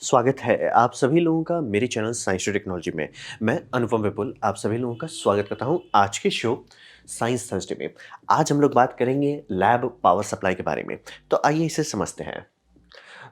स्वागत है आप सभी लोगों का मेरे चैनल साइंस टू टेक्नोलॉजी में। मैं अनुपम विपुल आप सभी लोगों का स्वागत करता हूं आज के शो साइंस थर्सडे में। आज हम लोग बात करेंगे लैब पावर सप्लाई के बारे में। तो आइए इसे समझते हैं।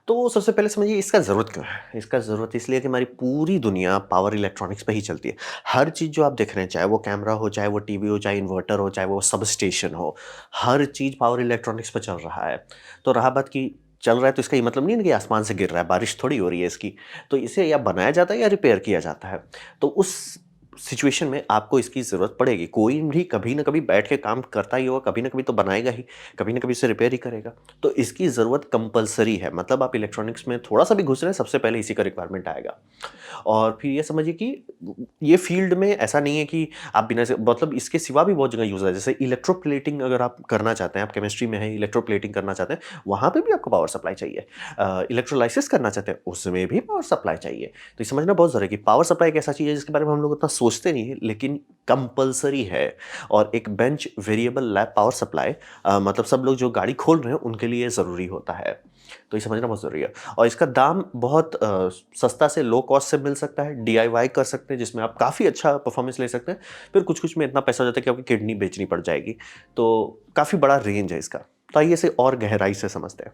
तो सबसे पहले समझिए इसका ज़रूरत क्यों है? इसका ज़रूरत इसलिए है कि हमारी पूरी दुनिया पावर इलेक्ट्रॉनिक्स पे ही चलती है। हर चीज़ जो आप देख रहे हैं, चाहे वो कैमरा हो, चाहे वो टीवी हो, चाहे इन्वर्टर हो, चाहे वो सब स्टेशन हो, हर चीज़ पावर इलेक्ट्रॉनिक्स पे चल रहा है। तो रहा बात कि चल रहा है तो इसका ये मतलब नहीं है ना कि आसमान से गिर रहा है, बारिश थोड़ी हो रही है इसकी। तो इसे या बनाया जाता है या रिपेयर किया जाता है। तो उस सिचुएशन में आपको इसकी ज़रूरत पड़ेगी। कोई भी कभी न कभी बैठ के काम करता ही होगा, कभी न कभी तो बनाएगा ही, कभी न कभी इसे रिपेयर ही करेगा। तो इसकी ज़रूरत कंपल्सरी है। मतलब आप इलेक्ट्रॉनिक्स में थोड़ा-सा भी घुस रहे हैं, सबसे पहले इसी का रिक्वायरमेंट आएगा। और फिर ये समझिए कि ये फ़ील्ड में ऐसा नहीं है कि आप बिना से मतलब इसके सिवा भी बहुत जगह यूज़ है। जैसे इलेक्ट्रोप्लेटिंग अगर आप करना चाहते हैं, आप केमिस्ट्री में हैं, इलेक्ट्रोप्लेटिंग करना चाहते हैं, वहाँ पे भी आपको पावर सप्लाई चाहिए। इलेक्ट्रोलाइसिस करना चाहते हैं, उसमें भी पावर सप्लाई चाहिए। तो ये समझना बहुत ज़रूरी है कि पावर सप्लाई एक ऐसा चीज़ है जिसके बारे में हम लोग उतना सोचते नहीं हैं, लेकिन कंपल्सरी है। और एक bench variable lab power supply मतलब सब लोग जो गाड़ी खोल रहे हैं, उनके लिए ज़रूरी होता है। तो ये समझना बहुत ज़रूरी है। और इसका दाम बहुत सस्ता से लो कॉस्ट से मिल सकता है, डीआईवाई कर सकते हैं जिसमें आप काफ़ी अच्छा परफॉर्मेंस ले सकते हैं। फिर कुछ-कुछ में इतना पैसा हो जाता है कि आपकी किडनी बेचनी पड़ जाएगी। तो काफ़ी बड़ा रेंज है इसका। तो आइए इसे और गहराई से समझते हैं।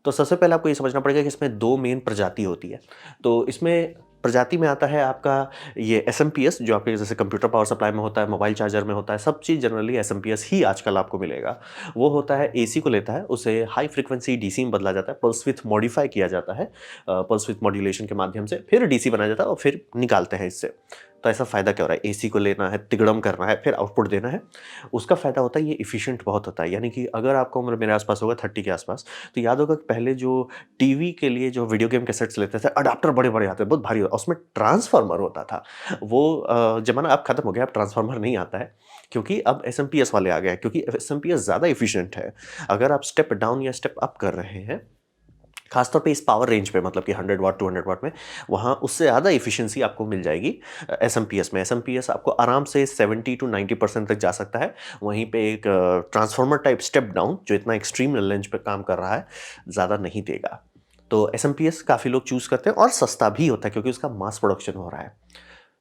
तो सबसे पहले आपको ये समझना पड़ेगा कि इसमें 2 मेन प्रजाति होती है। तो इसमें प्रजाति में आता है आपका ये एसएमपीएस जो आपके जैसे कंप्यूटर पावर सप्लाई में होता है, मोबाइल चार्जर में होता है, सब चीज़ जनरली एसएमपीएस ही आजकल आपको मिलेगा। वो होता है एसी को लेता है, उसे हाई फ्रीक्वेंसी डीसी में बदला जाता है, पल्स विड्थ मॉडिफाई किया जाता है पल्स विड्थ मॉड्यूलेशन के माध्यम से, फिर डीसी बनाया जाता है और फिर निकालते हैं इससे। तो ऐसा फ़ायदा क्या हो रहा है? एसी को लेना है, तिगड़म करना है, फिर आउटपुट देना है। उसका फ़ायदा होता है ये एफिशिएंट बहुत होता है। यानी कि अगर आपका उम्र मेरे आस-पास होगा 30 के आस-पास, तो याद होगा कि पहले जो टीवी के लिए जो वीडियो गेम कैसेट्स लेते थे, अडैप्टर बड़े-बड़े आते थे, बहुत भारी होता उसमें ट्रांसफ़ॉर्मर होता था। वो ज़माना अब खत्म हो गया, अब ट्रांसफ़ॉर्मर नहीं आता है, क्योंकि अब एसएमपीएस वाले आ गए हैं, क्योंकि एसएमपीएस ज़्यादा एफिशिएंट है। अगर आप स्टेप डाउन या स्टेप अप कर रहे हैं, खासतौर पे इस पावर रेंज पे मतलब कि 100 वाट, 200 वाट में, वहाँ उससे ज़्यादा एफिशिएंसी आपको मिल जाएगी एसएमपीएस में। एसएमपीएस आपको आराम से 70 टू 90% तक जा सकता है। वहीं पे एक ट्रांसफ़ॉर्मर टाइप स्टेप डाउन जो इतना एक्सट्रीम रेंज पे काम कर रहा है, ज़्यादा नहीं देगा। तो एसएमपीएस काफ़ी लोग चूज़ करते हैं और सस्ता भी होता है क्योंकि उसका मास प्रोडक्शन हो रहा है।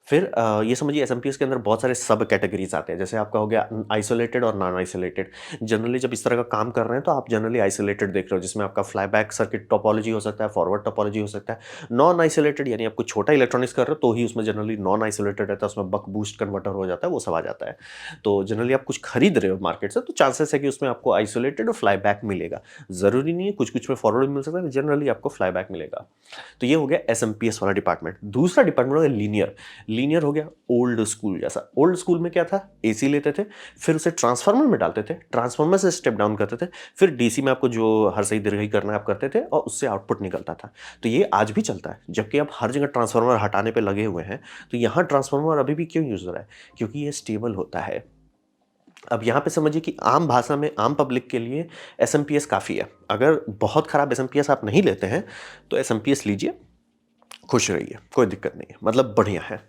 फिर ये समझिए एसएमपीएस के अंदर बहुत सारे सब कैटेगरीज़ आते हैं। जैसे आपका हो गया आइसोलेटेड और नॉन आइसोलेटेड। जनरली जब इस तरह का काम कर रहे हैं तो आप जनरली आइसोलेटेड देख रहे हो जिसमें आपका फ्लाईबैक सर्किट टोपोलॉजी हो सकता है, फॉरवर्ड टोपोलॉजी हो सकता है। नॉन आइसोलेटेड यानी आप कुछ छोटा इलेक्ट्रॉनिक्स कर रहे हो तो ही उसमें जनरली नॉन आइसोलेटेड रहता है, उसमें बक बूस्ट कन्वर्टर हो जाता है, वो सब आ जाता है। तो जनरली आप कुछ खरीद रहे हो मार्केट से तो चांसेस है कि उसमें आपको आइसोलेटेड और फ्लाईबैक मिलेगा। ज़रूरी नहीं है, कुछ-कुछ में फॉरवर्ड भी मिल सकता है, जनरली आपको फ्लाईबैक मिलेगा। तो ये हो गया एसएमपीएस वाला डिपार्टमेंट। दूसरा डिपार्टमेंट हो गया लीनियर। लीनियर हो गया ओल्ड स्कूल जैसा। ओल्ड स्कूल में क्या था? एसी लेते थे, फिर उसे ट्रांसफार्मर में डालते थे, ट्रांसफार्मर से स्टेप डाउन करते थे, फिर डीसी में आपको जो हर सही दीर्घई करना है आप करते थे और उससे आउटपुट निकलता था। तो ये आज भी चलता है। जबकि आप हर जगह ट्रांसफार्मर हटाने पे लगे हुए हैं, तो यहाँ ट्रांसफार्मर अभी भी क्यों यूज़ हो रहा है? क्योंकि ये स्टेबल होता है। अब यहाँ पे समझिए कि आम भाषा में आम पब्लिक के लिए एसएमपीएस काफ़ी है। अगर बहुत खराब एसएमपीएस आप नहीं लेते हैं, तो एसएमपीएस लीजिए, खुश रहिए, कोई दिक्कत नहीं है, मतलब बढ़िया है।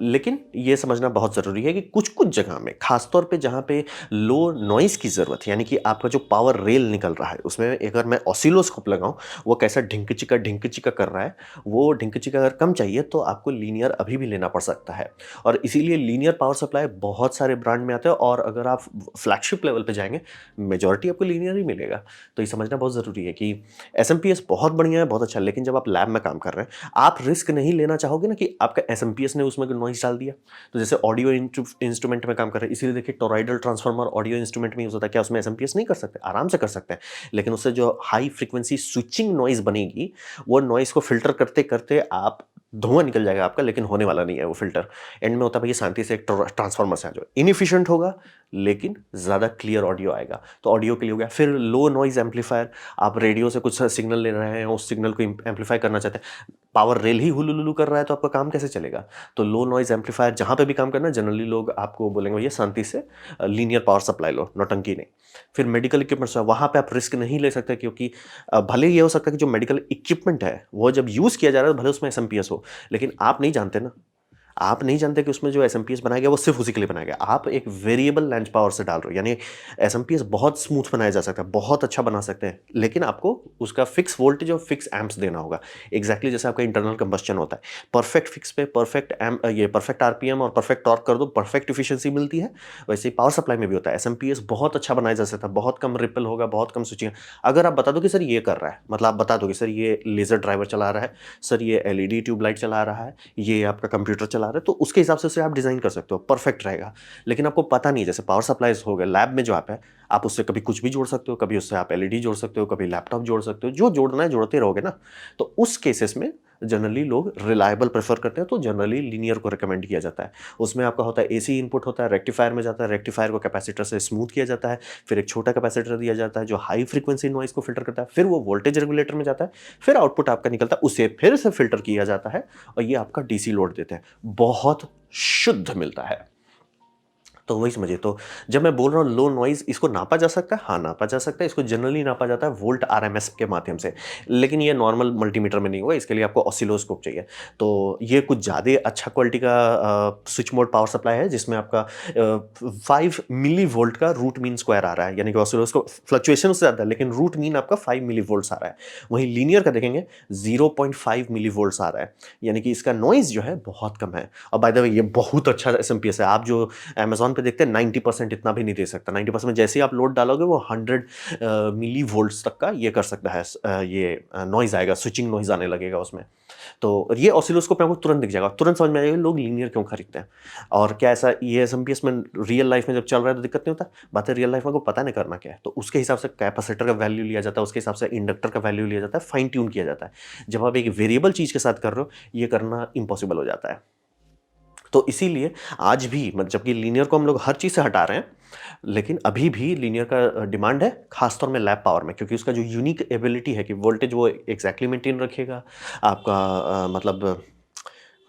लेकिन ये समझना बहुत ज़रूरी है कि कुछ-कुछ जगह में, ख़ासतौर पे जहाँ पे लो नॉइज़ की ज़रूरत है, यानी कि आपका जो पावर रेल निकल रहा है, उसमें अगर मैं ऑसिलोस्कोप लगाऊँ, वो कैसा ढिंक-चिका कर रहा है, वो ढिंक-चिका अगर कम चाहिए, तो आपको लीनियर अभी भी लेना पड़ सकता है। और इसीलिए लीनियर पावर सप्लाई बहुत सारे ब्रांड में आते हैं और अगर आप फ्लैगशिप लेवल पे जाएँगे, मेजॉरिटी आपको लीनियर ही मिलेगा। तो ये समझना बहुत ज़रूरी है कि एसएमपीएस बहुत बढ़िया है, बहुत अच्छा है, लेकिन जब आप लैब में काम कर रहे हैं, आप रिस्क नहीं लेना चाहोगे ना कि आपका एसएमपीएस ने उसमें नॉइज़ डाल दिया। तो जैसे ऑडियो इंस्ट्रूमेंट में काम कर रहे हैं, इसीलिए देखिए टोरॉइडल ट्रांसफार्मर ऑडियो इंस्ट्रूमेंट में यूज़ होता है। क्या उसमें एसएमपीएस नहीं कर सकते? आराम से कर सकते हैं। लेकिन उससे जो हाई फ्रीक्वेंसी स्विचिंग नॉइज़ बनेगी, वो नॉइज़ को फ़िल्टर करते-करते आप धुआँ निकल जाएगा आपका, लेकिन होने वाला नहीं है वो फ़िल्टर। एंड में होता है भैया शांति से एक ट्रांसफार्मर से आ जाओ। इनएफिशिएंट होगा, लेकिन ज़्यादा क्लियर ऑडियो आएगा। तो ऑडियो के लिए हो गया। फिर लो नॉइज़ एम्पलीफायर, आप रेडियो से कुछ सिग्नल ले रहे हैं, उस सिग्नल को एम्पलीफाई करना चाहते हैं। पावर रेल ही हुलुलुलु कर रहा है तो आपका काम कैसे चलेगा? तो लो नॉइज़ एम्पलीफायर जहाँ पे भी काम करना है जनरली लोग आपको बोलेंगे भैया शांति से लीनियर पावर सप्लाई लो, नौटंकी नहीं। फिर मेडिकल इक्विपमेंट्स है, वहाँ पे आप रिस्क नहीं ले सकते क्योंकि भले ही ये हो सकता है कि जो मेडिकल इक्विपमेंट है, वो जब यूज़ किया जा रहा है भले उसमें एसएमपीएस हो, लेकिन आप नहीं जानते ना। आप नहीं जानते कि उसमें जो एसएमपीएस बनाया गया वो सिर्फ उसी के लिए बनाया गया। आप एक वेरिएबल लैंच पावर से डाल रहे हो, यानी एसएमपीएस बहुत स्मूथ बनाया जा सकता है, बहुत अच्छा बना सकते हैं, लेकिन आपको उसका फिक्स वोल्टेज और फिक्स एम्प्स देना होगा। एग्जैक्टली जैसे आपका इंटरनल कंबस्चन होता है, परफेक्ट फिक्स पे परफेक्ट एम ये परफेक्ट आरपीएम और परफेक्ट टॉर्क कर दो, परफेक्ट इफिशियंसी मिलती है। वैसे ही पावर सप्लाई में भी होता है, एसएमपीएस बहुत अच्छा बनाया जा सकता है, बहुत कम रिपल होगा, बहुत कम स्विचिंग। अगर आप बता दो कि सर ये कर रहा है, मतलब आप बता दो कि सर ये लेजर ड्राइवर चला रहा है, सर ये एलईडी ट्यूबलाइट चला रहा है, ये आपका कंप्यूटर चला रहा है, तो उसके हिसाब से उसे आप डिज़ाइन कर सकते हो, परफेक्ट रहेगा। लेकिन आपको पता नहीं, जैसे पावर सप्लाईज हो गए, लैब में जो आप है, आप उससे कभी कुछ भी जोड़ सकते हो, कभी उससे आप एलईडी जोड़ सकते हो, कभी लैपटॉप जोड़ सकते हो, जो जोड़ना है जोड़ते रहोगे ना। तो उस केसेस में जनरली लोग रिलायबल प्रेफर करते हैं, तो जनरली लीनियर को रिकमेंड किया जाता है। उसमें आपका होता है एसी इनपुट होता है, रेक्टिफायर में जाता है, रेक्टिफायर को कैपेसिटर से स्मूथ किया जाता है, फिर एक छोटा कैपेसिटर दिया जाता है जो हाई फ्रीक्वेंसी नॉइज को फिल्टर करता है, फिर वो वोल्टेज रेगुलेटर में जाता है, फिर आउटपुट आपका निकलता है, उसे फिर से फिल्टर किया जाता है, और ये आपका डीसी लोड देते हैं, बहुत शुद्ध मिलता है। तो वही समझिए। तो जब मैं बोल रहा हूँ लो नॉइज़, इसको नापा जा सकता है? हाँ, नापा जा सकता है। इसको जनरली नापा जाता है वोल्ट आरएमएस के माध्यम से, लेकिन ये नॉर्मल मल्टीमीटर में नहीं होगा, इसके लिए आपको ऑसिलोस्कोप चाहिए। तो ये कुछ ज़्यादा अच्छा क्वालिटी का स्विच मोड पावर सप्लाई है, जिसमें आपका 5 मिली वोल्ट का रूट मीन स्क्वायर आ रहा है, यानी कि ऑसिलोस्कोप फ्लक्चुएशन उससे ज़्यादा है, लेकिन रूट मीन आपका 5 मिली वोल्ट्स आ रहा है। वहीं लीनियर का देखेंगे 0.5 मिली वोल्ट्स आ रहा है, यानी कि इसका नॉइज़ जो है बहुत कम है। और बाय द वे ये बहुत अच्छा एसएमपीएस है। आप जो अमेज़न पे देखते हैं 90% इतना भी नहीं दे सकता। 90% में जैसे ही आप लोड डालोगे वो 100 मिली वोल्ट्स तक का ये कर सकता है, ये नॉइज़ आएगा, स्विचिंग नॉइज़ आने लगेगा उसमें। तो ये ऑसिलोस्कोप पे आपको तुरंत दिख जाएगा, तुरंत समझ में आएगा लोग लीनियर क्यों खरीदते हैं। और क्या ऐसा ये एसएमपीएस में रियल लाइफ में जब चल रहा है तो दिक्कत नहीं होता? बात है रियल लाइफ में आपको पता नहीं करना क्या है, तो उसके हिसाब से कैपेसिटर का वैल्यू लिया जाता है, उसके हिसाब से इंडक्टर का वैल्यू लिया जाता है, फाइन ट्यून किया जाता है। जब आप एक वेरिएबल चीज़ के साथ कर रहे हो, ये करना इम्पॉसिबल हो जाता है। तो इसीलिए आज भी जबकि लीनियर को हम लोग हर चीज़ से हटा रहे हैं, लेकिन अभी भी लीनियर का डिमांड है, खासतौर में लैब पावर में, क्योंकि उसका जो यूनिक एबिलिटी है कि वोल्टेज वो एग्जैक्टली मेंटेन रखेगा आपका, मतलब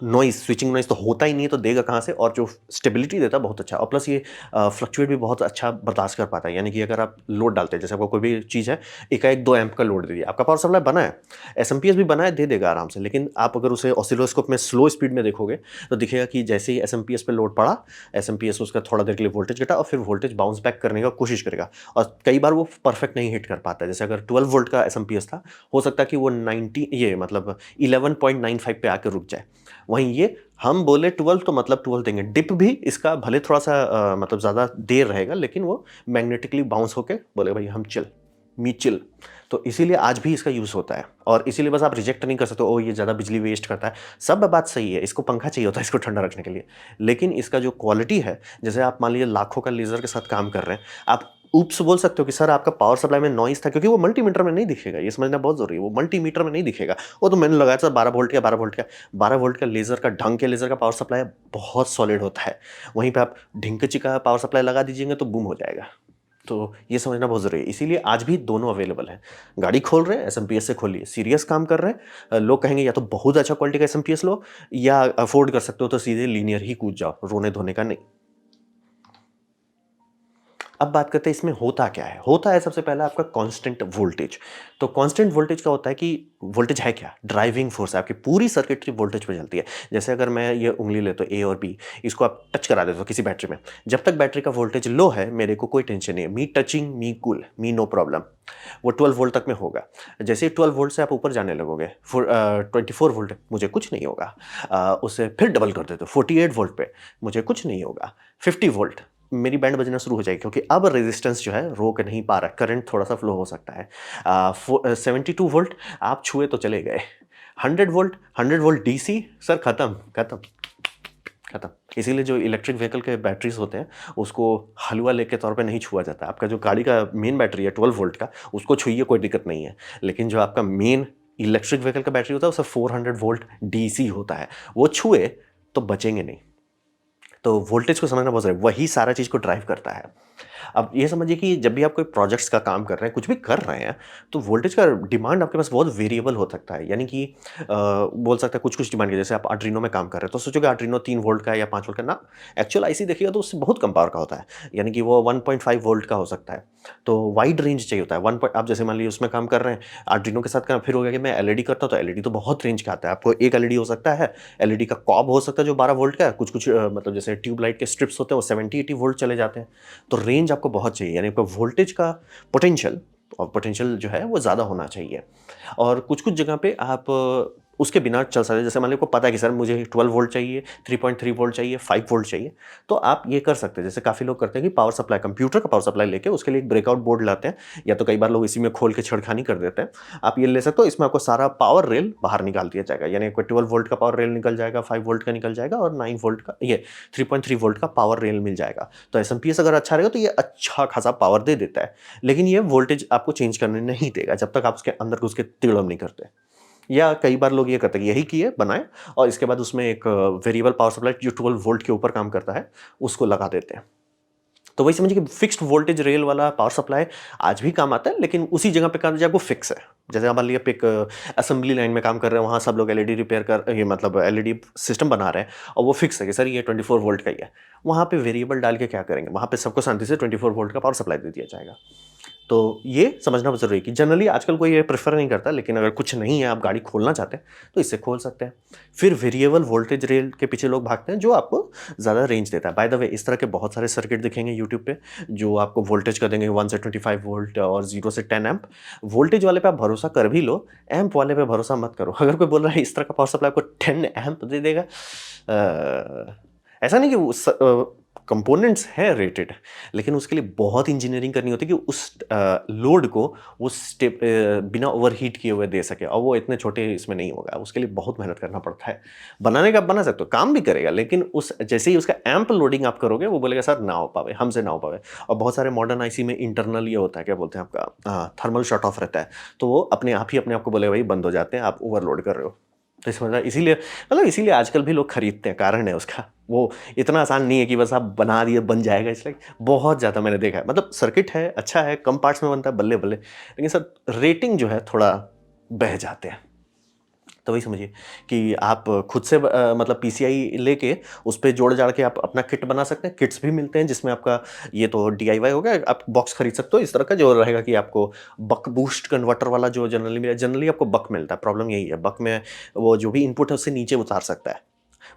नॉइज़, स्विचिंग नॉइज़ तो होता ही नहीं है, तो देगा कहाँ से, और जो स्टेबिलिटी देता है बहुत अच्छा, और प्लस ये फ्लक्चुएट भी बहुत अच्छा बर्दाश्त कर पाता है। यानी कि अगर आप लोड डालते हैं, जैसे आपको कोई भी चीज़ है, एकाएक 2 एम्प का लोड दे दिया, आपका पावर सप्लाई बना है, एसएमपीएस भी बना है, दे देगा आराम से। लेकिन आप अगर उसे ऑसिलोस्कोप में स्लो स्पीड में देखोगे, तो दिखेगा कि जैसे ही एसएमपीएस पे लोड पड़ा, एसएमपीएस उसका थोड़ा देर के लिए वोल्टेज घटा और फिर वोल्टेज बाउंस बैक करने का कोशिश करेगा, और कई बार वो परफेक्ट नहीं हिट कर पाता है। जैसे अगर 12 वोल्ट का एसएमपीएस था, हो सकता है कि वो 90 ये मतलब 11.95 पे आके रुक जाए। वहीं ये हम बोले 12 तो मतलब 12 देंगे, डिप भी इसका भले थोड़ा सा मतलब ज़्यादा देर रहेगा, लेकिन वो मैग्नेटिकली बाउंस होके बोले भाई हम चिल, मी चिल। तो इसीलिए आज भी इसका यूज़ होता है, और इसीलिए बस आप रिजेक्ट नहीं कर सकते ओ ये ज़्यादा बिजली वेस्ट करता है। सब बात सही है, इसको पंखा चाहिए होता है इसको ठंडा रखने के लिए, लेकिन इसका जो क्वालिटी है, जैसे आप मान लीजिए लाखों का लेज़र के साथ काम कर रहे हैं, आप ऊप्स बोल सकते हो कि सर आपका पावर सप्लाई में नॉइज़ था, क्योंकि वो मल्टीमीटर में नहीं दिखेगा, ये समझना बहुत ज़रूरी है, वो मल्टीमीटर में नहीं दिखेगा। वो तो मैंने लगाया था 12 वोल्ट का, 12 वोल्ट का, 12 वोल्ट का लेज़र का ढंग के लेज़र का पावर सप्लाई बहुत सॉलिड होता है। वहीं पे आप ढिंकची का पावर सप्लाई लगा दीजिएंगे तो बूम हो जाएगा। तो ये समझना बहुत ज़रूरी है, इसीलिए आज भी दोनों अवेलेबल हैं। गाड़ी खोल रहे हैं, एसएमपीएस से खोलिए, सीरियस काम कर रहे हैं, लोग कहेंगे या तो बहुत अच्छा क्वालिटी का एसएमपीएस लो, या अफोर्ड कर सकते हो तो सीधे लीनियर ही कूद जाओ, रोने धोने का नहीं। अब बात करते हैं इसमें होता क्या है। होता है सबसे पहला आपका कांस्टेंट वोल्टेज। तो कांस्टेंट वोल्टेज का होता है कि वोल्टेज है क्या, ड्राइविंग फोर्स है, आपकी पूरी सर्किटरी वोल्टेज पे चलती है। जैसे अगर मैं ये उंगली लेता हूँ ए और बी, इसको आप टच करा देते हो किसी बैटरी में, जब तक बैटरी का वोल्टेज लो है मेरे को कोई टेंशन नहीं है, me touching me cool, me no problem, वो 12 वोल्ट तक में होगा। जैसे ही 12 वोल्ट से आप ऊपर जाने लगोगे 24 वोल्ट, मुझे कुछ नहीं होगा। उसे फिर डबल कर देते हो 48 वोल्ट पे, मुझे कुछ नहीं होगा। 50 वोल्ट, मेरी बैंड बजना शुरू हो जाएगी, क्योंकि अब रेजिस्टेंस जो है रोक नहीं पा रहा, करंट थोड़ा सा फ्लो हो सकता है। 72 वोल्ट आप छुए तो चले गए। 100 वोल्ट डीसी, सर खत्म खत्म खत्म। इसीलिए जो इलेक्ट्रिक व्हीकल के बैटरीज होते हैं उसको हलवा लेके तौर पे नहीं छुआ जाता। आपका जो गाड़ी का मेन बैटरी है 12 वोल्ट का, उसको छुइए कोई दिक्कत नहीं है, लेकिन जो आपका मेन इलेक्ट्रिक व्हीकल का बैटरी होता है उसका 400 वोल्ट डीसी होता है, वो छुए तो बचेंगे नहीं। तो वोल्टेज को समझना बहुत जरूरी है, वही सारा चीज़ को ड्राइव करता है। अब ये समझिए कि जब भी आप कोई प्रोजेक्ट्स का काम कर रहे हैं, कुछ भी कर रहे हैं, तो वोल्टेज का डिमांड आपके पास बहुत वेरिएबल हो सकता है। यानी कि बोल सकते हैं कुछ-कुछ डिमांड के, जैसे आप आर्डिनो में काम कर रहे हैं, तो सोचोगे आर्डिनो 3 वोल्ट का है या 5 वोल्ट का, ना, एक्चुअल आईसी देखिएगा तो उससे बहुत कम पावर का होता है। यानी कि वो 1.5 वोल्ट का हो सकता है। तो वाइड रेंज चाहिए होता है। 1 पॉइ आप जैसे मान लीजिए उसमें काम कर रहे हैं, आर्डिनो के साथ काम, फिर हो गया कि मैं एलईडी करता हूँ, तो एलईडी तो बहुत रेंज का आता है। आपको एक एलईडी हो सकता है, एलईडी का कॉब हो सकता है जो 12 वोल्ट का है, कुछ-कुछ मतलब जैसे ट्यूबलाइट के स्ट्रिप्स होते हैं, वो 70-80 वोल्ट चले जाते हैं। तो रेंज आपको बहुत चाहिए, यानी आपका वोल्टेज का पोटेंशियल, और पोटेंशियल जो है वो ज़्यादा होना चाहिए। और कुछ-कुछ जगह पे आप उसके बिना चल सकते हैं। जैसे मान लीजिए आपको पता है कि सर मुझे 12 वोल्ट चाहिए, 3.3 वोल्ट चाहिए, 5 वोल्ट चाहिए, तो आप ये कर सकते हैं। जैसे काफ़ी लोग करते हैं कि पावर सप्लाई, कंप्यूटर का पावर सप्लाई लेके उसके लिए एक ब्रेकआउट बोर्ड लाते हैं, या तो कई बार लोग इसी में खोल के छेड़खानी कर देते हैं। आप ये ले सकते हो, इसमें आपको सारा पावर रेल बाहर निकाल दिया जाएगा, यानी आपको 12 वोल्ट का पावर रेल निकल जाएगा, 5 वोल्ट का निकल जाएगा, और 9 वोल्ट का, ये 3.3 वोल्ट का पावर रेल मिल जाएगा। तो एसएमपीएस अगर अच्छा रहेगा तो ये अच्छा खासा पावर दे देता है, लेकिन ये वोल्टेज आपको चेंज करने नहीं देगा जब तक आप उसके अंदर घुस के तिगड़म नहीं करते। या कई बार लोग ये करते हैं कि यही किए, बनाए, और इसके बाद उसमें एक वेरिएबल पावर सप्लाई जो 12 वोल्ट के ऊपर काम करता है, उसको लगा देते हैं। तो वही समझिए कि फिक्स्ड वोल्टेज रेल वाला पावर सप्लाई आज भी काम आता है, लेकिन उसी जगह पे काम जब वो फिक्स है। जैसे आप मान लीजिए आप एक असेंबली लाइन में काम कर रहे हैं, वहाँ सब लोग एलईडी रिपेयर कर, ये मतलब एलईडी सिस्टम बना रहे हैं, और वो फिक्स है कि सर ये 24 वोल्ट का ही है। वहाँ पे वेरिएबल डाल के क्या करेंगे? वहाँ पे सबको शांति से 24 वोल्ट का पावर सप्लाई दे दिया जाएगा। तो ये समझना बहुत ज़रूरी है कि जनरली आजकल कोई ये प्रेफ़र नहीं करता, लेकिन अगर कुछ नहीं है, आप गाड़ी खोलना चाहते हैं, तो इससे खोल सकते हैं। फिर वेरिएबल वोल्टेज रेल के पीछे लोग भागते हैं, जो आपको ज़्यादा रेंज देता है। बाय द वे, इस तरह के बहुत सारे सर्किट दिखेंगे यूट्यूब पे, जो आपको वोल्टेज का देंगे 1 से 25 वोल्ट और 0 से 10 एम्प। वोल्टेज वाले पे आप भरोसा कर भी लो, एम्प वाले पे भरोसा मत करो। अगर कोई बोल रहा है इस तरह का पावर सप्लाई आपको 10 एम्प दे देगा, ऐसा नहीं कि उस कंपोनेंट्स हैं रेटेड, लेकिन उसके लिए बहुत इंजीनियरिंग करनी होती है कि उस लोड को वो बिना ओवरहीट किए हुए दे सके, और वो इतने छोटे इसमें नहीं होगा। उसके लिए बहुत मेहनत करना पड़ता है। बनाने का आप बना सकते हो, काम भी करेगा, लेकिन उस जैसे ही उसका एम्प लोडिंग आप करोगे, वो बोलेगा सर ना हो पावे, हमसे ना हो पावे। और बहुत सारे मॉडर्न आईसी में इंटरनल ये होता है, क्या बोलते हैं आपका, थर्मल शट ऑफ रहता है, तो वो अपने आप को बोलेगा भाई बंद हो जाते हैं, आप ओवरलोड कर रहे हो। तो समझ रहा, इसीलिए मतलब इसीलिए आजकल भी लोग खरीदते हैं, कारण है उसका। वो इतना आसान नहीं है कि बस आप बना दिए बन जाएगा, इसलिए बहुत ज़्यादा मैंने देखा है। मतलब सर्किट है, अच्छा है, कम पार्ट्स में बनता है, बल्ले-बल्ले, लेकिन सर रेटिंग जो है थोड़ा बह जाते हैं। तो वही समझिए कि आप खुद से मतलब पीसीआई लेके उस पे जोड़-जाड़ के आप अपना किट बना सकते हैं। किट्स भी मिलते हैं जिसमें आपका, ये तो डीआईवाई हो गया, आप बॉक्स खरीद सकते हो इस तरह का, जो रहेगा कि आपको बक बूस्ट कन्वर्टर वाला जो जनरली आपको बक मिलता है। प्रॉब्लम यही है, बक में वो जो भी इनपुट है उससे नीचे उतार सकता है।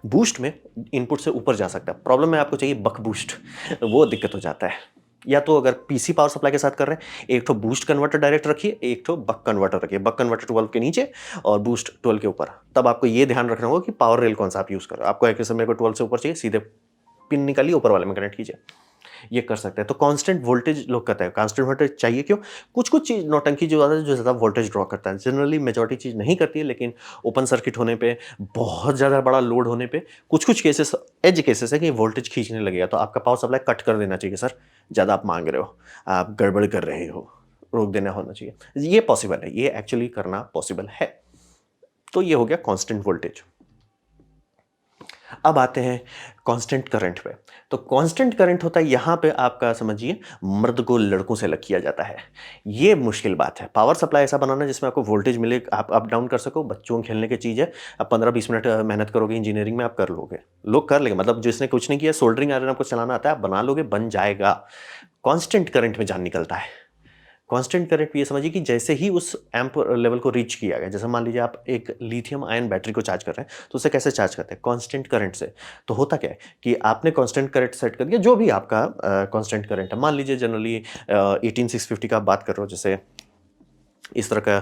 बूस्ट में इनपुट से ऊपर जा सकता है। प्रॉब्लम है, आपको चाहिए बक बूस्ट, वो दिक्कत हो जाता है। या तो अगर पीसी पावर सप्लाई के साथ कर रहे हैं, एक तो बूस्ट कन्वर्टर डायरेक्ट रखिए, एक तो बक कन्वर्टर रखिए। बक कन्वर्टर 12 के नीचे और बूस्ट 12 के ऊपर। तब आपको ये ध्यान रखना होगा कि पावर रेल कौन सा आप यूज़ कर रहे हो। आपको एक समय को 12 से ऊपर चाहिए, सीधे पिन निकालिए, ऊपर वाले में कनेक्ट कीजिए। ये कर सकते हैं। तो कांस्टेंट वोल्टेज लोग कहते हैं, कांस्टेंट वोल्टेज चाहिए क्यों? कुछ-कुछ चीज़ नौटंकी जो ज़्यादा, जो ज़्यादा वोल्टेज ड्रॉ करता है। जनरली मेजॉरिटी चीज़ नहीं करती है, लेकिन ओपन सर्किट होने पे, बहुत ज़्यादा बड़ा लोड होने पे, कुछ-कुछ केसेस, एज केसेस है कि वोल्टेज खींचने लगेगा, तो आपका पावर सप्लाई कट कर देना चाहिए। सर, ज़्यादा आप माँग रहे हो, आप गड़बड़ कर रहे हो, रोक देना होना चाहिए। ये पॉसिबल है, ये एक्चुअली करना पॉसिबल है। तो ये हो गया कांस्टेंट वोल्टेज। अब आते हैं कांस्टेंट करंट पे। तो कांस्टेंट करंट होता है यहाँ पे आपका, समझिए, मर्द को लड़कों से अलग किया जाता है। ये मुश्किल बात है। पावर सप्लाई ऐसा बनाना जिसमें आपको वोल्टेज मिले, आप अप डाउन कर सको। बच्चों के खेलने की चीज़ है। आप 15-20 मिनट मेहनत करोगे इंजीनियरिंग में, आप कर लोगे। लोग कर लेंगे, मतलब जिसने कुछ नहीं किया, सोल्डरिंग आयरन आपको चलाना आता है, आप बना लोगे, बन जाएगा। कांस्टेंट करंट में जान निकलता है। कांस्टेंट करंट ये समझिए कि जैसे ही उस एम्प लेवल को रीच किया गया, जैसे मान लीजिए आप एक लिथियम आयन बैटरी को चार्ज कर रहे हैं, तो उसे कैसे चार्ज करते हैं? कांस्टेंट करंट से। तो होता क्या है कि आपने कांस्टेंट करंट सेट कर दिया, जो भी आपका कांस्टेंट करंट है। मान लीजिए जनरली 18650 का आप बात कर रहे हो, जैसे इस तरह का,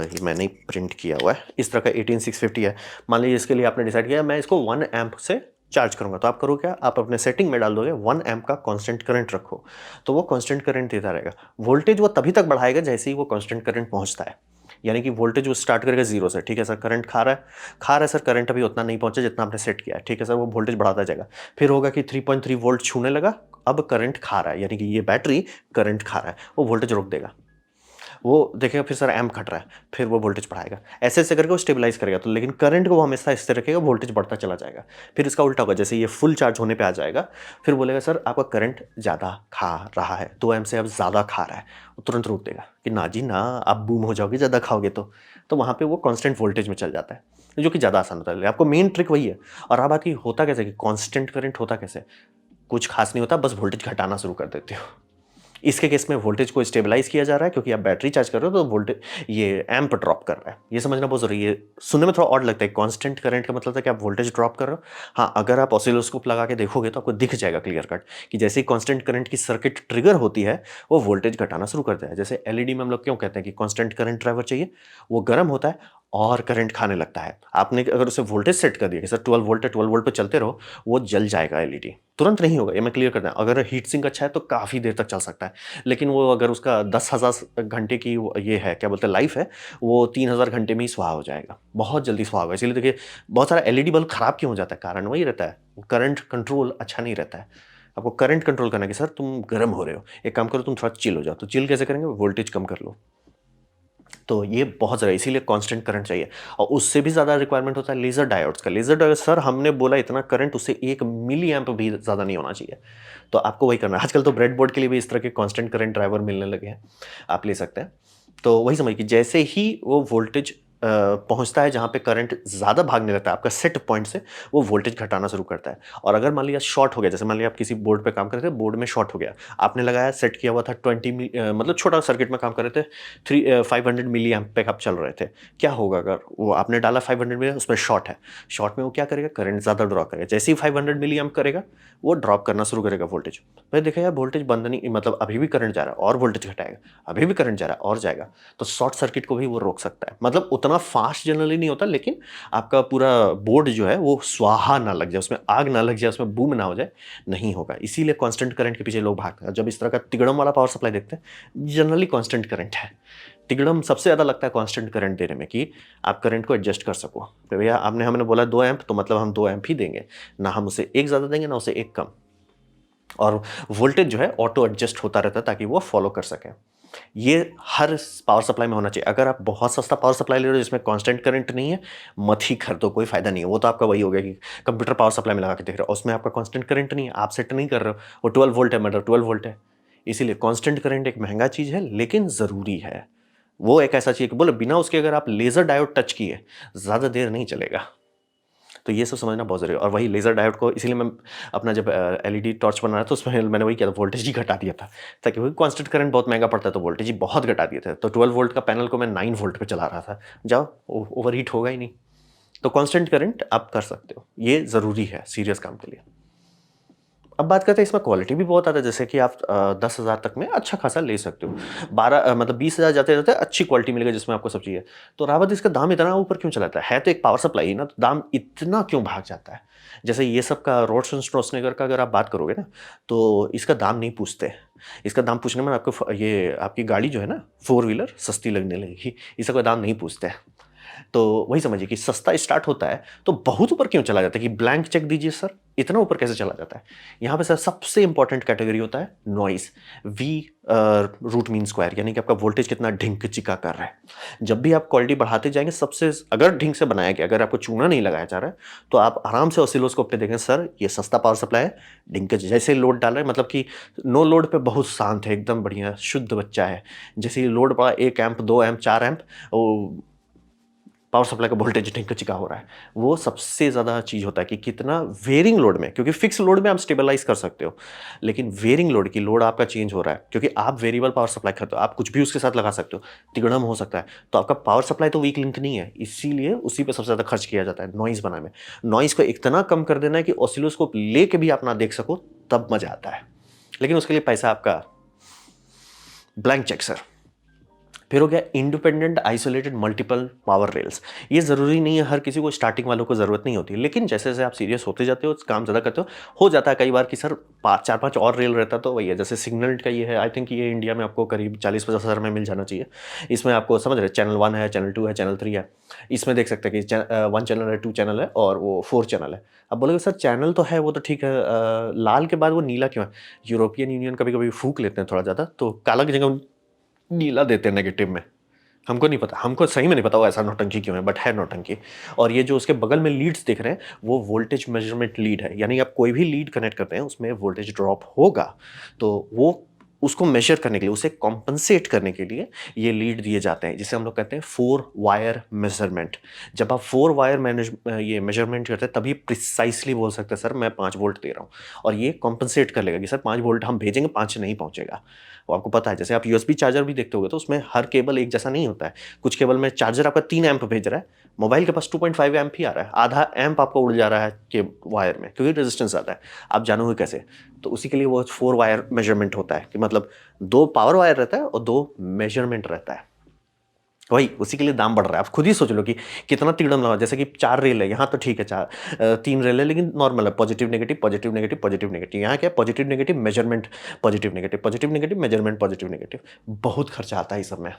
ये मैंने ही प्रिंट किया हुआ है, इस तरह का 18650 है। मान लीजिए इसके लिए आपने डिसाइड किया मैं इसको 1 एम्प से चार्ज करूँगा, तो आप करो क्या, आप अपने सेटिंग में डाल दोगे 1 एम्प का कांस्टेंट करंट रखो, तो वो कांस्टेंट करंट देता रहेगा। वोल्टेज वो तभी तक बढ़ाएगा जैसे ही वो कांस्टेंट करंट पहुँचता है। यानी कि वोल्टेज वो स्टार्ट करेगा 0 से, ठीक है सर, करंट खा रहा है सर, करंट अभी उतना नहीं पहुँचा जितना आपने सेट किया है, ठीक है सर, वो वोल्टेज बढ़ाता जाएगा। फिर होगा कि 3.3 वोल्ट छूने लगा, अब करंट खा रहा है, यानी कि ये बैटरी करंट खा रहा है, वो वोल्टेज रोक देगा। वो देखेगा फिर सर एम्प घट रहा है, फिर वो वोल्टेज बढ़ाएगा, ऐसे-ऐसे करके वो स्टेबलाइज़ करेगा। तो लेकिन करंट को वो हमेशा इस तरह रखेगा, वोल्टेज बढ़ता चला जाएगा। फिर इसका उल्टा होगा, जैसे ये फुल चार्ज होने पे आ जाएगा, फिर बोलेगा सर आपका करंट ज़्यादा खा रहा है, 2 एम्प से अब ज़्यादा खा रहा है। वो तुरंत रोक देगा कि ना जी ना, आप बूम हो जाओगे ज़्यादा खाओगे तो। तो वहाँ पे वो कांस्टेंट वोल्टेज में चल जाता है, जो कि ज़्यादा आसान होता है। आपको मेन ट्रिक वही है। और अब बात की होता कैसे कि कांस्टेंट करंट होता कैसे? कुछ खास नहीं होता, बस वोल्टेज घटाना शुरू कर देते हो। इसके केस में वोल्टेज को स्टेबलाइज़ किया जा रहा है, क्योंकि आप बैटरी चार्ज कर रहे हो तो वोल्टेज ये एम्प ड्रॉप कर रहा है। ये समझना बहुत ज़रूरी है। सुनने में थोड़ा ऑड लगता है, कांस्टेंट करंट का मतलब है कि आप वोल्टेज ड्रॉप कर रहे हो। हाँ, अगर आप ऑसिलोस्कोप लगा के देखोगे तो आपको दिख जाएगा क्लियर कट कि जैसे ही कांस्टेंट करंट की सर्किट ट्रिगर होती है, वो वोल्टेज घटाना शुरू करता है। जैसे एलईडी में हम लोग क्यों कहते हैं कि कांस्टेंट करंट ड्राइवर चाहिए? वो गर्म होता है और करंट खाने लगता है। आपने अगर उसे वोल्टेज सेट कर दिया कि सर 12 वोल्ट है, 12 वोल्ट पे चलते रहो, वो जल जाएगा एलईडी। तुरंत नहीं होगा, ये मैं क्लियर कर दूँ। अगर हीट सिंक अच्छा है तो काफ़ी देर तक चल सकता है। लेकिन वो अगर उसका 10,000 घंटे की ये है, क्या बोलते हैं, लाइफ है, वो 3,000 घंटे में ही स्वाहा हो जाएगा। बहुत जल्दी स्वाहा होगा। इसीलिए देखिए बहुत सारा एलईडी बल्ब खराब क्यों हो जाता है? कारण वही रहता है, करंट कंट्रोल अच्छा नहीं रहता है। आपको करंट कंट्रोल करना है कि सर तुम गर्म हो रहे हो, एक काम करो तुम थोड़ा चिल हो जाओ। तो चिल कैसे करेंगे? वोल्टेज कम कर लो। तो ये बहुत ज़्यादा, इसीलिए कांस्टेंट करंट चाहिए। और उससे भी ज़्यादा रिक्वायरमेंट होता है लेज़र डायोड्स का। लेज़र डायोड सर हमने बोला इतना करंट, उससे 1 मिली एम्प भी ज़्यादा नहीं होना चाहिए। तो आपको वही करना है। आजकल तो ब्रेडबोर्ड के लिए भी इस तरह के कांस्टेंट करंट ड्राइवर मिलने लगे हैं, आप ले सकते हैं। तो वही समझिए कि जैसे ही वो वोल्टेज पहुँचता है जहाँ पे करंट ज़्यादा भागने लगता है आपका सेट पॉइंट से, वो वोल्टेज घटाना शुरू करता है। और अगर मान लिया शॉर्ट हो गया, जैसे मान लिया आप किसी बोर्ड पे काम कर रहे थे, बोर्ड में शॉर्ट हो गया, आपने लगाया, सेट किया हुआ था 20 मतलब छोटा सर्किट में काम कर रहे थे, 500 मिली एम्प पे आप चल रहे थे। क्या होगा अगर वो आपने डाला 500 मिली, उसमें शॉर्ट है, शॉर्ट में वो क्या करेगा? करंट ज़्यादा ड्रॉ करेगा। जैसे ही 500 मिली एम्प करेगा, वो ड्रॉप करना शुरू करेगा वोल्टेज। भाई देखा यार, वोल्टेज बंद नहीं, मतलब अभी भी करंट जा रहा है और वोल्टेज घटाएगा, अभी भी करंट जा रहा है और जाएगा। तो शॉर्ट सर्किट को भी वो रोक सकता है। मतलब उतना फास्ट जनरली नहीं होता, लेकिन आपका पूरा बोर्ड जो है वो स्वाहा ना लग जाए, उसमें आग ना लग जाए, उसमें बूम ना हो जाए, नहीं होगा। इसीलिए कांस्टेंट करंट के पीछे लोग भागते हैं। जब इस तरह का तिगड़म वाला पावर सप्लाई देखते हैं, जनरली कांस्टेंट करंट है। तिगड़म सबसे ज़्यादा लगता है कांस्टेंट करंट देने में, कि आप करंट को एडजस्ट कर सको। तो भैया आपने हमने बोला 2 एम्प, तो मतलब हम 2 एम्प ही देंगे, ना हम उसे एक ज़्यादा देंगे ना उसे एक कम। और वोल्टेज जो है ऑटो एडजस्ट होता रहता है ताकि वो फॉलो कर सकें। ये हर पावर सप्लाई में होना चाहिए। अगर आप बहुत सस्ता पावर सप्लाई ले रहे हो जिसमें कांस्टेंट करंट नहीं है, मत ही खरीदो, कोई फायदा नहीं है। वो तो आपका वही हो गया कि कंप्यूटर पावर सप्लाई में लगा के देख रहे हो, उसमें आपका कांस्टेंट करंट नहीं है, आप सेट नहीं कर रहे हो, वो 12 वोल्ट है, मतलब 12 वोल्ट है। इसीलिए कांस्टेंट करंट एक महंगा चीज़ है, लेकिन ज़रूरी है। वो एक ऐसा चीज़ है कि बोले बिना उसके अगर आप लेज़र डायोड टच किए, ज़्यादा देर नहीं चलेगा। तो ये सब समझना बहुत ज़रूरी है। और वही लेज़र डायोड को इसीलिए मैं अपना जब एलईडी टॉर्च बना रहा था, उसमें मैंने वही किया था, वोल्टेज ही घटा दिया था, ताकि वही कांस्टेंट करंट बहुत महंगा पड़ता है, तो वोल्टेज ही बहुत घटा दिए थे। तो 12 वोल्ट का पैनल को मैं 9 वोल्ट पे चला रहा था। जाओ, ओवरहीट होगा ही नहीं। तो कांस्टेंट करंट आप कर सकते हो, ये ज़रूरी है सीरियस काम के लिए। अब बात करते हैं, इसमें क्वालिटी भी बहुत आता है। जैसे कि आप 10,000 तक में अच्छा खासा ले सकते हो। 12 मतलब 20,000 जाते-जाते अच्छी क्वालिटी मिलेगा जिसमें आपको सब चाहिए। तो रावत इसका दाम इतना ऊपर क्यों चला जाता है? तो एक पावर सप्लाई ही ना, तो दाम इतना क्यों भाग जाता है? जैसे ये सब का रोड्सन स्ट्रोसनेगर का अगर आप बात करोगे ना, तो इसका दाम नहीं पूछते। इसका दाम पूछने में आपको ये आपकी गाड़ी जो है ना, 4 व्हीलर सस्ती लगने लगेगी। इसका दाम नहीं पूछते। तो वही समझिए कि सस्ता स्टार्ट होता है तो बहुत ऊपर क्यों चला जाता है कि ब्लैंक चेक दीजिए सर, इतना ऊपर कैसे चला जाता है? यहाँ पे सर सबसे इंपॉर्टेंट कैटेगरी होता है noise, V root mean square, यानी कि आपका वोल्टेज कितना ढिंक चिका कर रहा है। जब भी आप क्वालिटी बढ़ाते जाएंगे, सबसे अगर ढिंक से बनाया गया, अगर आपको चूना नहीं लगाया जा रहा है, तो आप आराम से ऑसिलोस्कोप पे देखें सर ये सस्ता पावर सप्लाई है, ढिंक जैसे लोड डाल रहे हैं, मतलब कि नो लोड पे बहुत शांत है, एकदम बढ़िया शुद्ध बच्चा है। जैसे ही लोड पड़ा 1 एम्प 2 एम्प 4 एम्प, वो पावर सप्लाई का वोल्टेज ढिंक चिका हो रहा है। वो सबसे ज़्यादा चीज़ होता है कि कितना वेरिंग लोड में, क्योंकि फिक्स लोड में आप स्टेबलाइज कर सकते हो, लेकिन वेरिंग लोड की लोड आपका चेंज हो रहा है, क्योंकि आप वेरिएबल पावर सप्लाई करते हो, आप कुछ भी उसके साथ लगा सकते हो, तिगड़म हो सकता है। तो आपका पावर सप्लाई तो वीक लिंक नहीं है, इसीलिए उसी पे सबसे ज़्यादा खर्च किया जाता है नॉइज़ बनाने में। नॉइज़ को इतना कम कर देना है कि ऑसिलोस्कोप लेके भी आप ना देख सको, तब मज़ा आता है। लेकिन उसके लिए पैसा आपका ब्लैंक चेक सर। फिर हो गया independent isolated multiple power rails. ये ज़रूरी नहीं है, हर किसी को, स्टार्टिंग वालों को ज़रूरत नहीं होती, लेकिन जैसे जैसे आप सीरियस होते जाते हो, काम ज़्यादा करते हो जाता है कई बार कि सर 4-5 और रेल रहता, तो वही है। जैसे सिग्नल का ये है, आई थिंक ये इंडिया में आपको करीब 40-50 हज़ार में मिल जाना चाहिए। इसमें आपको समझ रहे, चैनल 1 है, चैनल 2 है, चैनल 3 है। इसमें देख सकते हैं कि 1 चैनल है, 2 चैनल है और वो 4 चैनल है। अब बोलोगे सर चैनल तो है, वो तो ठीक है, लाल के बाद वो नीला क्यों है? यूरोपियन यूनियन कभी कभी फूक लेते हैं थोड़ा ज़्यादा, तो काला की जगह नीला देते हैं नेगेटिव में। हमको नहीं पता, हमको सही में नहीं पता वो ऐसा नौटंकी क्यों है, बट है नौटंकी। और ये जो उसके बगल में लीड्स दिख रहे हैं वो वोल्टेज मेजरमेंट लीड है, यानी आप कोई भी लीड कनेक्ट करते हैं उसमें वोल्टेज ड्रॉप होगा, तो वो उसको मेजर करने के लिए, उसे कॉम्पनसेट करने के लिए ये लीड दिए जाते हैं, जिसे हम लोग कहते हैं 4 वायर मेजरमेंट। जब आप 4 वायर ये मेजरमेंट करते हैं तभी प्रिसाइसली बोल सकते हैं सर मैं 5 वोल्ट दे रहा हूँ, और ये कॉम्पनसेट कर लेगा कि सर 5 वोल्ट हम भेजेंगे, 5 नहीं पहुंचेगा। वो आपको पता है, जैसे आप यूएसबी चार्जर भी देखते होगे तो उसमें हर केबल एक जैसा नहीं होता है। कुछ केबल में चार्जर आपका 3 एम्प भेज रहा है, मोबाइल के पास 2.5 एम्प ही आ रहा है, आधा एम्प आपका उड़ जा रहा है के वायर में, क्योंकि रेजिस्टेंस आता है। आप जानोगे कैसे? तो उसी के लिए वो 4 वायर मेजरमेंट होता है, कि मतलब 2 पावर वायर रहता है और 2 मेजरमेंट रहता है। वही उसी के लिए दाम बढ़ रहा है। आप खुद ही सोच लो कि कितना तिगड़म लगा, जैसे कि 4 रेल है यहाँ तो ठीक है, 3 रेल है लेकिन नॉर्मल है, positive negative positive negative positive negative. यहाँ क्या है, positive negative measurement positive negative measurement positive negative. बहुत खर्चा आता है इस सब में।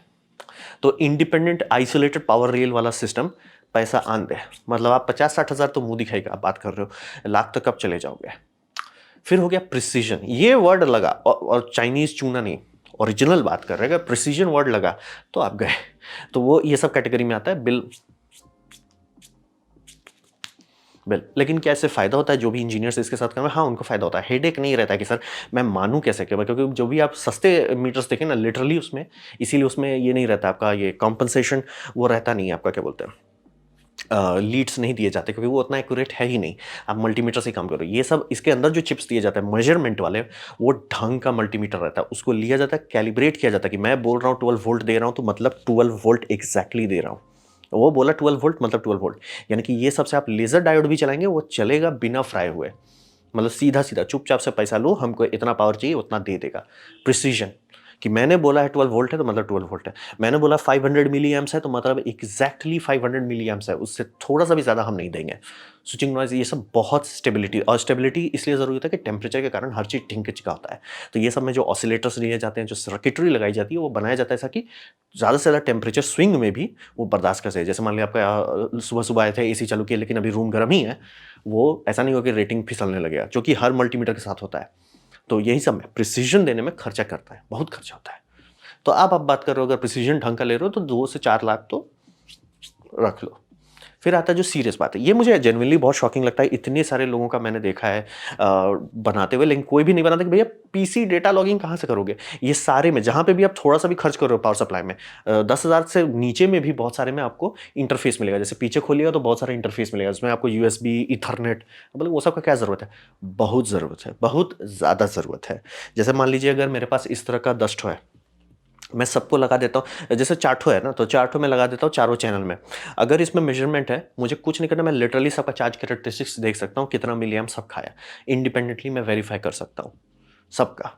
तो इंडिपेंडेंट आइसोलेटेड पावर रेल वाला सिस्टम पैसा आन दे, मतलब आप 50-60 हज़ार तो मुंह दिखाएगा, आप बात कर रहे हो लाख तक कब चले जाओगे। फिर हो गया प्रिसीजन, ये वर्ड लगा और चाइनीज चूना नहीं, ओरिजिनल बात कर रहे हैं, प्रिसीजन वर्ड लगा तो आप गए। तो वो ये सब कैटेगरी में आता है। बिल बिल लेकिन क्या इससे फायदा होता है? जो भी इंजीनियर्स इसके साथ कर रहे हैं, हाँ उनको फायदा होता है। हेडेक नहीं रहता है कि सर मैं मानूं कैसे, क्योंकि जो भी आप सस्ते मीटर्स देखें ना लिटरली उसमें, इसीलिए उसमें ये नहीं रहता आपका ये कॉम्पनसेशन, वो रहता नहीं है आपका, क्या बोलते हैं, लीड्स नहीं दिए जाते, क्योंकि वो उतना एक्यूरेट है ही नहीं। आप मल्टीमीटर से काम करो। ये सब इसके अंदर जो चिप्स दिए जाते हैं मेजरमेंट वाले, वो ढंग का मल्टीमीटर रहता है, उसको लिया जाता है, कैलिब्रेट किया जाता है कि मैं बोल रहा हूँ 12 वोल्ट दे रहा हूँ तो मतलब 12 वोल्ट एग्जैक्टली दे रहा हूँ। वो बोला 12 वोल्ट मतलब 12 वोल्ट, यानी कि ये सबसे आप लेजर डायोड भी चलाएंगे वो चलेगा बिना फ्राई हुए, मतलब सीधा सीधा चुपचाप से पैसा लो, हमको इतना पावर चाहिए उतना दे देगा। प्रिसीजन, कि मैंने बोला है 12 वोल्ट है तो मतलब 12 वोल्ट है, मैंने बोला 500 मिली एम्प्स है तो मतलब एग्जैक्टली 500 मिली एम्प्स है, उससे थोड़ा सा भी ज़्यादा हम नहीं देंगे। स्विचिंग नॉइज, ये सब बहुत स्टेबिलिटी, और स्टेबिलिटी इसलिए ज़रूरी होता है कि टेम्परेचर के कारण हर चीज़ ढिंक चिका होता है। तो ये सब में जो ऑसिलेटर्स लिए जाते हैं, जो सर्किटरी लगाई जाती है, वो बनाया जाता है ऐसा कि ज़्यादा से ज़्यादा टेम्परेचर स्विंग में भी वो बर्दाश्त कर सके। जैसे मान लिया आपका सुबह सुबह आए थे, एसी चालू किया लेकिन अभी रूम गर्म ही है, वो ऐसा नहीं हो कि रेटिंग फिसलने लगेगा, जो कि हर मल्टीमीटर के साथ होता है। तो यही सब में प्रिसीजन देने में खर्चा करता है, बहुत खर्चा होता है। तो आप बात कर रहे हो, अगर प्रिसीजन ढंग का ले रहे हो तो 2 से 4 लाख तो रख लो। फिर आता है जो सीरियस बात है, ये मुझे जेन्युइनली बहुत शॉकिंग लगता है। इतने सारे लोगों का मैंने देखा है बनाते हुए, लेकिन कोई भी नहीं बनाता कि भैया पीसी डेटा लॉगिंग कहाँ से करोगे। ये सारे में जहाँ पे भी आप थोड़ा सा भी खर्च कर रहे हो पावर सप्लाई में, 10,000 से नीचे में भी बहुत सारे में आपको इंटरफेस मिलेगा। जैसे पीछे खोलिएगा तो बहुत सारा इंटरफेस मिलेगा, उसमें आपको यूएसबी, इथरनेट, मतलब वो सब का क्या ज़रूरत है? बहुत ज़रूरत है, बहुत ज़्यादा ज़रूरत है। जैसे मान लीजिए अगर मेरे पास इस तरह का 10 ठो है, मैं सबको लगा देता हूँ, जैसे चार्टो है ना, तो चार्टो में लगा देता हूँ चारों चैनल में। अगर इसमें मेजरमेंट है, मुझे कुछ नहीं करना, मैं लिटरली सबका चार्ज कैरेक्टरिस्टिक्स देख सकता हूँ, कितना मिली एम्प सब खाया, इंडिपेंडेंटली मैं वेरीफाई कर सकता हूँ सबका।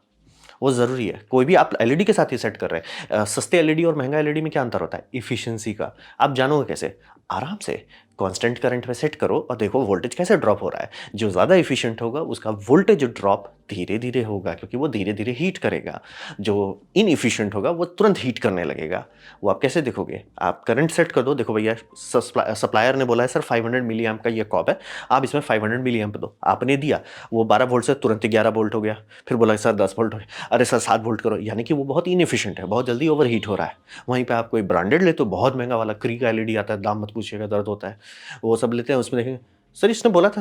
वो ज़रूरी है। कोई भी आप एलईडी के साथ ही सेट कर रहे हैं। सस्ते एलईडी और महंगा एलईडी में क्या अंतर होता है? इफिशियंसी का। आप जानोगे कैसे? आराम से कांस्टेंट करंट में सेट करो और देखो वोल्टेज कैसे ड्रॉप हो रहा है। जो ज़्यादा इफिशिएंट होगा उसका वोल्टेज ड्रॉप धीरे धीरे होगा, क्योंकि वो धीरे धीरे हीट करेगा। जो इनइफिशिएंट होगा वो तुरंत हीट करने लगेगा। वो आप कैसे देखोगे? आप करंट सेट कर दो, देखो भैया सप्लायर ने बोला है सर 500 मिली एम्प का ये कॉब है, आप इसमें 500 मिली एम्प दो। आपने दिया, वो 12 वोल्ट से तुरंत 11 वोल्ट हो गया। फिर बोला सर 10 वोल्ट हो गया, अरे सर 7 वोल्ट करो, यानी कि वो बहुत इनएफिशिएंट है, बहुत जल्दी ओवर हीट हो रहा है। वहीं पे आप कोई ब्रांडेड ले तो बहुत महंगा वाला क्री का एलईडी आता है, दाम मत पूछिएगा, दर्द होता है। वो सब लेते हैं, उसमें देखेंगे सर इसने बोला था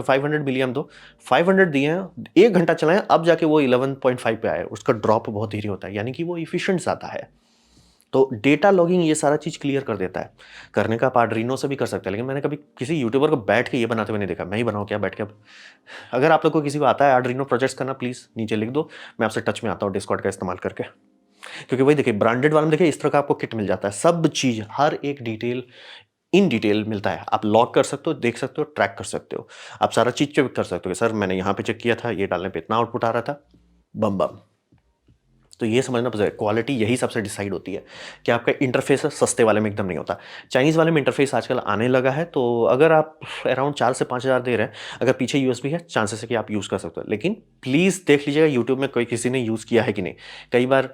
500 मिली एम्प दो, 500 दिए हैं, 1 घंटा चलाएं, अब जाके वो 11.5 पे आए, उसका ड्रॉप बहुत धीरे होता है, यानी कि वो इफिशिएंट ज़्यादा है। तो डेटा लॉगिंग ये सारा चीज़ क्लियर कर देता है। करने का आप आर्डिनो से भी कर सकते हैं, लेकिन मैंने कभी किसी यूट्यूबर को बैठ के ये बनाते हुए नहीं देखा। मैं ही बनाऊँ क्या बैठ के? अब अगर आप लोग को किसी को आता है आर्डिनो प्रोजेक्ट्स करना, प्लीज़ नीचे लिख दो, मैं आपसे टच में आता हूँ डिस्कॉर्ड का इस्तेमाल करके। क्योंकि वही देखिए, ब्रांडेड वाले में देखिए इस तरह का आपको किट मिल जाता है, सब चीज़, हर एक डिटेल इन डिटेल मिलता है। आप लॉग कर सकते हो, देख सकते हो, ट्रैक कर सकते हो। आप सारा चीज़ चेक कर सकते हो कि सर मैंने यहाँ पे चेक किया था, ये डालने पे इतना आउटपुट आ रहा था, बम बम। तो ये समझना पड़ेगा, क्वालिटी यही सबसे डिसाइड होती है कि आपका इंटरफेस सस्ते वाले में एकदम नहीं होता। चाइनीज़ वाले में इंटरफेस आजकल आने लगा है, तो अगर आप अराउंड 4 से 5 हज़ार दे रहे हैं, अगर पीछे यूएसबी है, चांसेस है कि आप यूज़ कर सकते हो। लेकिन प्लीज़ देख लीजिएगा यूट्यूब में कोई किसी ने यूज़ किया है कि नहीं। कई बार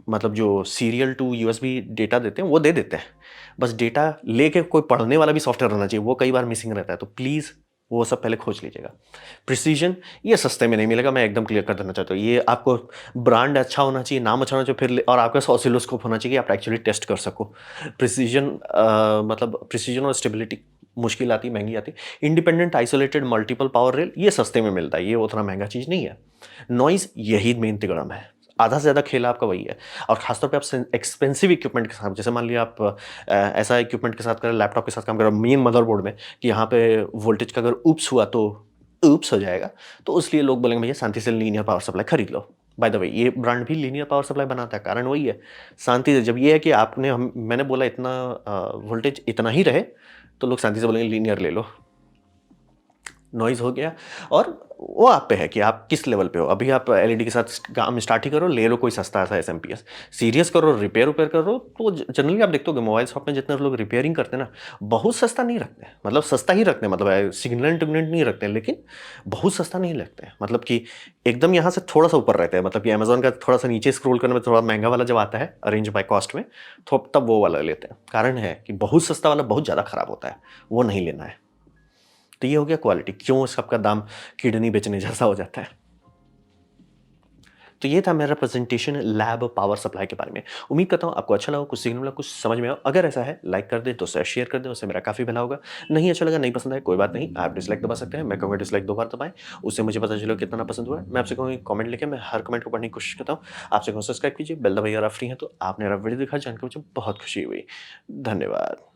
मतलब जो सीरियल टू यूएसबी डेटा देते हैं वो दे देते हैं, बस डेटा लेके कोई पढ़ने वाला भी सॉफ्टवेयर रहना चाहिए, वो कई बार मिसिंग रहता है। तो प्लीज़ वो सब पहले खोज लीजिएगा। प्रिसिजन ये सस्ते में नहीं मिलेगा, मैं एकदम क्लियर कर देना चाहता हूँ। ये आपको ब्रांड अच्छा होना चाहिए, नाम अच्छा होना चाहिए, फिर और आपके पास ऑसिलोस्कोप होना चाहिए कि आप एक्चुअली टेस्ट कर सको। प्रिसिजन मतलब प्रिसिजन और स्टेबिलिटी मुश्किल आती है, महँगी आती है। Independent isolated multiple power rail ये सस्ते में मिलता है, ये उतना महँगा चीज़ नहीं है। नॉइज़ यही मेन तिगड़म है। आधा से ज़्यादा खेल आपका वही है और ख़ासतौर पे आप एक्सपेंसिव इक्विपमेंट के साथ, जैसे मान लिया आप ऐसा इक्विपमेंट के साथ कर रहे हैं, लैपटॉप के साथ काम कर रहे हो, मेन मदरबोर्ड में कि यहाँ पे वोल्टेज का अगर ऊप्स हुआ तो ऊप्स हो जाएगा, तो इसलिए लोग बोलेंगे भैया शांति से लीनियर पावर सप्लाई खरीद लो। बाय द वे ये ब्रांड भी लीनियर पावर सप्लाई बनाता है, कारण वही है, शांति से। जब ये है कि आपने मैंने बोला इतना वोल्टेज इतना ही रहे, तो लोग शांति से बोलेंगे लीनियर ले लो। नॉइज़ हो गया और वो आप पे है कि आप किस लेवल पे हो। अभी आप एलईडी के साथ काम स्टार्ट ही करो, ले लो कोई सस्ता सा एसएमपीएस। सीरियस करो, रिपेयर करो, तो जनरली आप देखते होगे मोबाइल शॉप में जितने लोग रिपेयरिंग करते हैं ना, बहुत सस्ता नहीं रखते हैं। मतलब सस्ता ही रखते हैं, मतलब सिग्नेंट नहीं रखते हैं, लेकिन बहुत सस्ता नहीं रखते हैं। मतलब कि एकदम यहाँ से थोड़ा सा ऊपर रहते हैं, मतलब कि अमेज़न का थोड़ा सा नीचे स्क्रॉल करने में थोड़ा महँगा वाला जब आता है अरेंज बाय कॉस्ट में, तो तब वो वाला लेते हैं। कारण है कि बहुत सस्ता वाला बहुत ज़्यादा खराब होता है, वो नहीं लेना है। तो ये हो गया क्वालिटी, क्यों सबका दाम किडनी बेचने जैसा हो जाता है। तो ये था मेरा प्रेजेंटेशन लैब पावर सप्लाई के बारे में। उम्मीद करता हूँ आपको अच्छा लगा, कुछ सीखने मिला, कुछ समझ में आया। अगर ऐसा है लाइक कर दें, तो शेयर कर दें, उससे मेरा काफ़ी भला होगा। नहीं अच्छा लगा, नहीं पसंद आया, कोई बात नहीं, आप डिसलाइक दबा सकते हैं। मैं कहूँगा डिसलाइक 2 बार दबाएँ, उससे मुझे पता चलेगा कितना पसंद हुआ है। मैं आपसे कहूँगा कमेंट लिखें, मैं हर कमेंट को पढ़ने की कोशिश करता हूँ। आपसे कहूँ सब्सक्राइब कीजिए, बेल दबाइए अगर आप फ्री हैं तो। आपने मेरा वीडियो दिखा, जान के मुझे बहुत खुशी हुई। धन्यवाद।